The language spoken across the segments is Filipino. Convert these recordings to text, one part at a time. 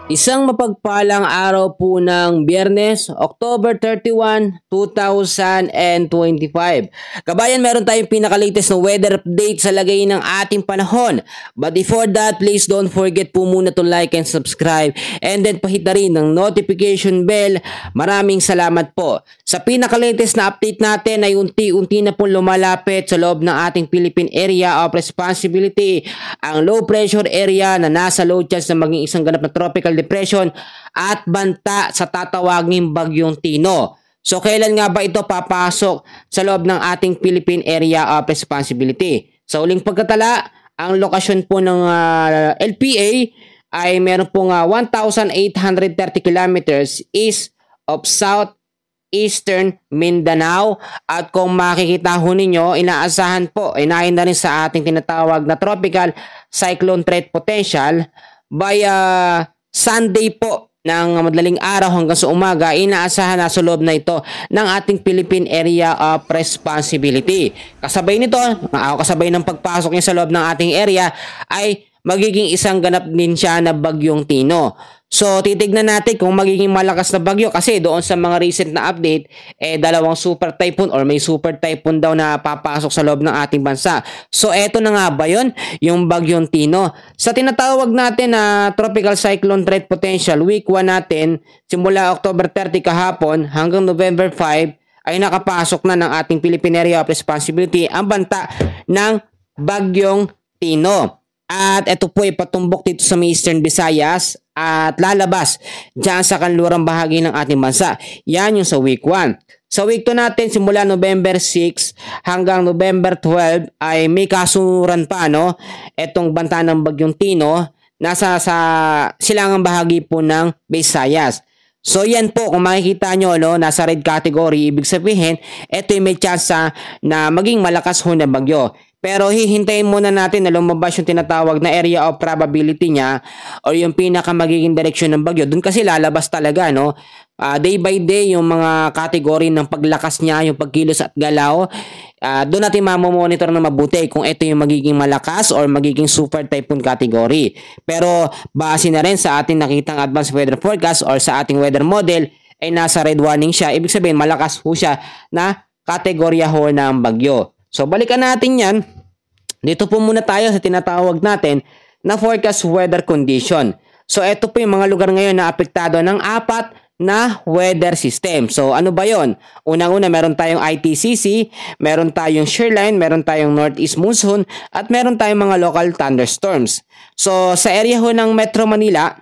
Isang mapagpalang araw po ng Biyernes, October 31, 2025. Kabayan, meron tayong pinaka-latest na weather update sa lagay ng ating panahon. But before that, please don't forget po muna to like and subscribe. And then pahit na rin ng notification bell. Maraming salamat po. Sa pinaka-latest na update natin ay unti-unti na po lumalapit sa loob ng ating Philippine Area of Responsibility ang low pressure area na nasa low chance na maging isang ganap na tropical depression at banta sa tatawaging Bagyong Tino. So kailan nga ba ito papasok sa loob ng ating Philippine Area of Responsibility? Sa uling pagkatala, ang lokasyon po ng LPA ay meron pong 1,830 kilometers east of Southeastern Mindanao. At kung makikita ho ninyo, inaasahan po, inahin na rin sa ating tinatawag na tropical cyclone threat potential by Sunday po ng madaling araw hanggang sa umaga. Inaasahan na sa loob na ito ng ating Philippine Area of Responsibility. Kasabay nito, kasabay ng pagpasok niya sa loob ng ating area ay magiging isang ganap din siya na Bagyong Tino. So titignan natin kung magiging malakas na bagyo kasi doon sa mga recent na update dalawang super typhoon or may super typhoon daw na papasok sa loob ng ating bansa. So eto na nga ba yun, yung Bagyong Tino? Sa tinatawag natin na tropical cyclone threat potential, week 1 natin simula October 30 kahapon hanggang November 5 ay nakapasok na ng ating Philippine Area of Responsibility ang banta ng Bagyong Tino. At ito po ay patumbok dito sa Eastern Visayas at lalabas dyan sa kanlurang bahagi ng ating bansa. Yan yung sa week 1. Sa week 2 natin, simula November 6 hanggang November 12 ay may kasuran pa, no? Itong banta ng Bagyong Tino nasa sa silangang bahagi po ng Visayas. So yan po, kung makikita nyo, no, nasa red category, ibig sabihin, ito yung may chance na maging malakas ho na bagyo. Pero hihintayin muna natin na lumabas yung tinatawag na area of probability niya or yung pinaka magiging direksyon ng bagyo. Doon kasi lalabas talaga, no? Day by day yung mga category ng paglakas niya, yung pagkilos at galaw. Doon natin mamomonitor na mabuti kung ito yung magiging malakas or magiging super typhoon category. Pero base na rin sa ating nakitang advanced weather forecast or sa ating weather model ay nasa red warning siya. Ibig sabihin malakas ho siya na kategorya ho ng bagyo. So balikan natin yan. Dito po muna tayo sa tinatawag natin na forecast weather condition. So ito po yung mga lugar ngayon na apektado ng 4 na weather system. So ano ba yon? Unang-una meron tayong ITCC, meron tayong shoreline, meron tayong northeast monsoon, at meron tayong mga local thunderstorms. So sa area ho ng Metro Manila,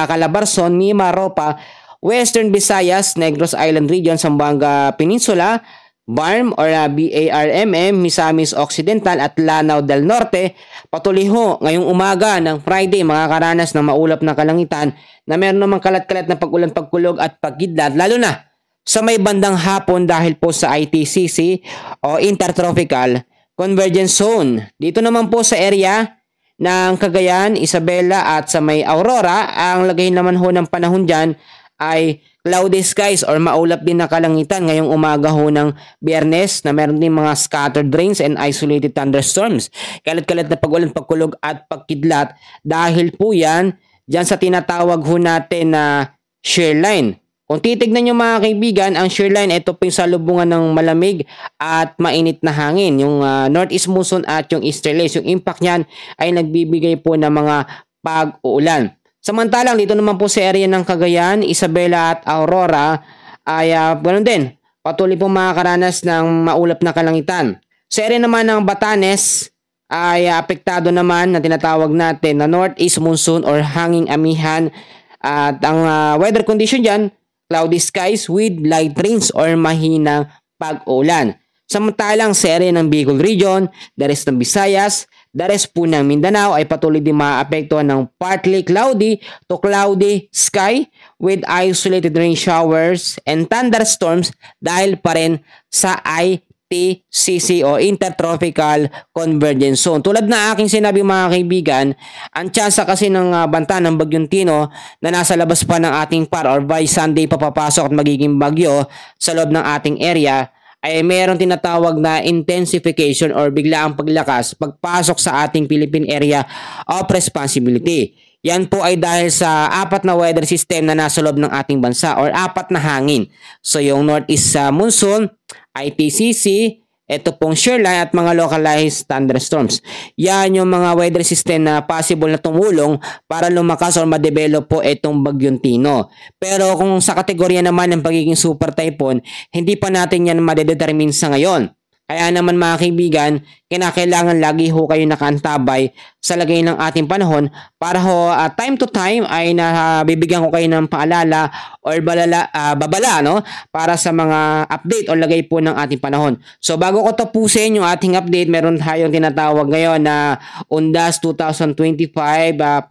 Calabarzon, Mimaropa, Western Visayas, Negros Island Region, Zamboanga Peninsula, BARM or BARMM, Misamis Occidental at Lanao del Norte, patuloy ho ngayong umaga ng Friday makakaranas ng maulap na kalangitan na meron namang kalat-kalat na pag-ulan, pagkulog at pagkidlat, lalo na sa may bandang hapon dahil po sa ITCC o Intertropical Convergence Zone. Dito naman po sa area ng Cagayan, Isabela at sa may Aurora, ang lagay naman ho ng panahon dyan ay cloudy skies or maulap din na kalangitan ngayong umaga ho ng Biyernes na meron din mga scattered rains and isolated thunderstorms. Kalat-kalat na pag-ulan, pagkulog at pagkidlat dahil po yan dyan sa tinatawag ho natin na shoreline. Kung titignan nyo mga kaibigan, ang shoreline, ito po yung salubungan ng malamig at mainit na hangin. Yung northeast monsoon at yung easterlies. Yung impact niyan ay nagbibigay po ng mga pag-uulan. Samantalang dito naman po sa area ng Cagayan, Isabela at Aurora ay ganoon din. Patuloy po makakaranas ng maulap na kalangitan. Sa area naman ng Batanes ay apektado naman na tinatawag natin na northeast monsoon or hanging amihan. At ang weather condition dyan, cloudy skies with light rains or mahinang pag-ulan. Samantalang sa area ng Bicol Region, the rest ng Visayas, the rest po ng Mindanao ay patuloy din maapektuhan ng partly cloudy to cloudy sky with isolated rain showers and thunderstorms dahil pa rin sa ITCC o Intertropical Convergence Zone. Tulad na aking sinabi mga kaibigan, ang tsansa kasi ng banta ng Bagyong Tino na nasa labas pa ng ating par or by Sunday papapasok at magiging bagyo sa loob ng ating area ay mayroong tinatawag na intensification or biglaang paglakas pagpasok sa ating Philippine Area of Responsibility. Yan po ay dahil sa apat na weather system na nasa loob ng ating bansa or apat na hangin. So yung Northeast Monsoon, ITCC, ito pong shoreline at mga localized thunderstorms. Yan yung mga weather system na possible na tumulong para lumakas or ma-develop po itong Bagyong Tino. Pero kung sa kategorya naman ng pagiging super typhoon, hindi pa natin yan madedetermine sa ngayon. Kaya naman mga kaibigan, kinakailangan lagi ho kayo nakaantabay sa lagay ng ating panahon para ho time to time ay nabibigyan ko kayo ng paalala or babala no para sa mga update o lagay po ng ating panahon. So bago ko tapusin yung ating update, meron tayong tinatawag ngayon na Undas 2025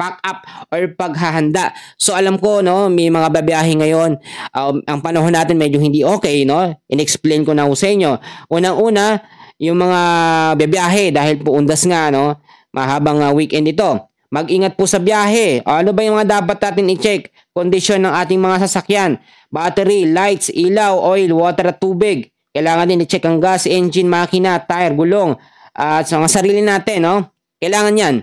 pack up or paghahanda. So alam ko no, may mga babiyahe ngayon. Ang panahon natin medyo hindi okay no. Inexplain ko na ho sa inyo. Unang-una, yung mga biyahe dahil po undas nga no, mahabang weekend ito. Mag-ingat po sa biyahe. Ano ba yung mga dapat natin i-check? Kondisyon ng ating mga sasakyan, battery, lights, ilaw, oil, water at tubig. Kailangan din i-check ang gas, engine, makina, tire, gulong at sa mga sarili natin no. Kailangan yan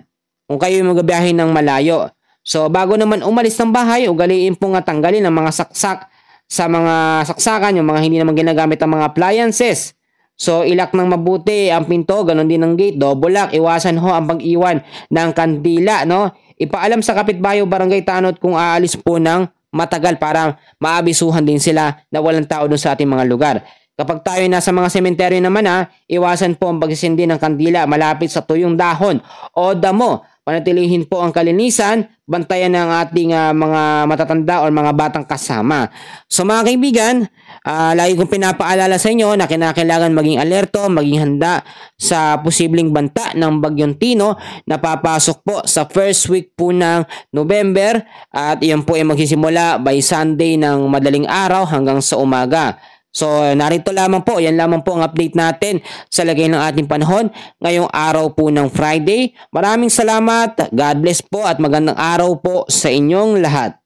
kung kayo magbiyahe ng malayo. So bago naman umalis ng bahay, ugaliin po nga tanggalin ang mga saksak sa mga saksakan, yung mga hindi naman ginagamit ang mga appliances. So, ilak ng mabuti ang pinto, ganun din ang gate, double lock, iwasan ho ang pag-iwan ng kandila, no? Ipaalam sa kapitbahay o barangay tanod kung aalis po ng matagal para maabisuhan din sila na walang tao dun sa ating mga lugar. Kapag tayo nasa mga sementeryo naman iwasan po ang pagsisindi ng kandila malapit sa tuyong dahon o damo. Panatilihin po ang kalinisan, bantayan ng ating mga matatanda o mga batang kasama. So mga kaibigan, lagi kong pinapaalala sa inyo na kinakailangan maging alerto, maging handa sa posibleng banta ng Bagyong Tino na papasok po sa first week po ng November at iyan po ay magsisimula by Sunday ng madaling araw hanggang sa umaga. So narito lamang po, yan lamang po ang update natin sa lagay ng ating panahon ngayong araw po ng Friday. Maraming salamat, God bless po at magandang araw po sa inyong lahat.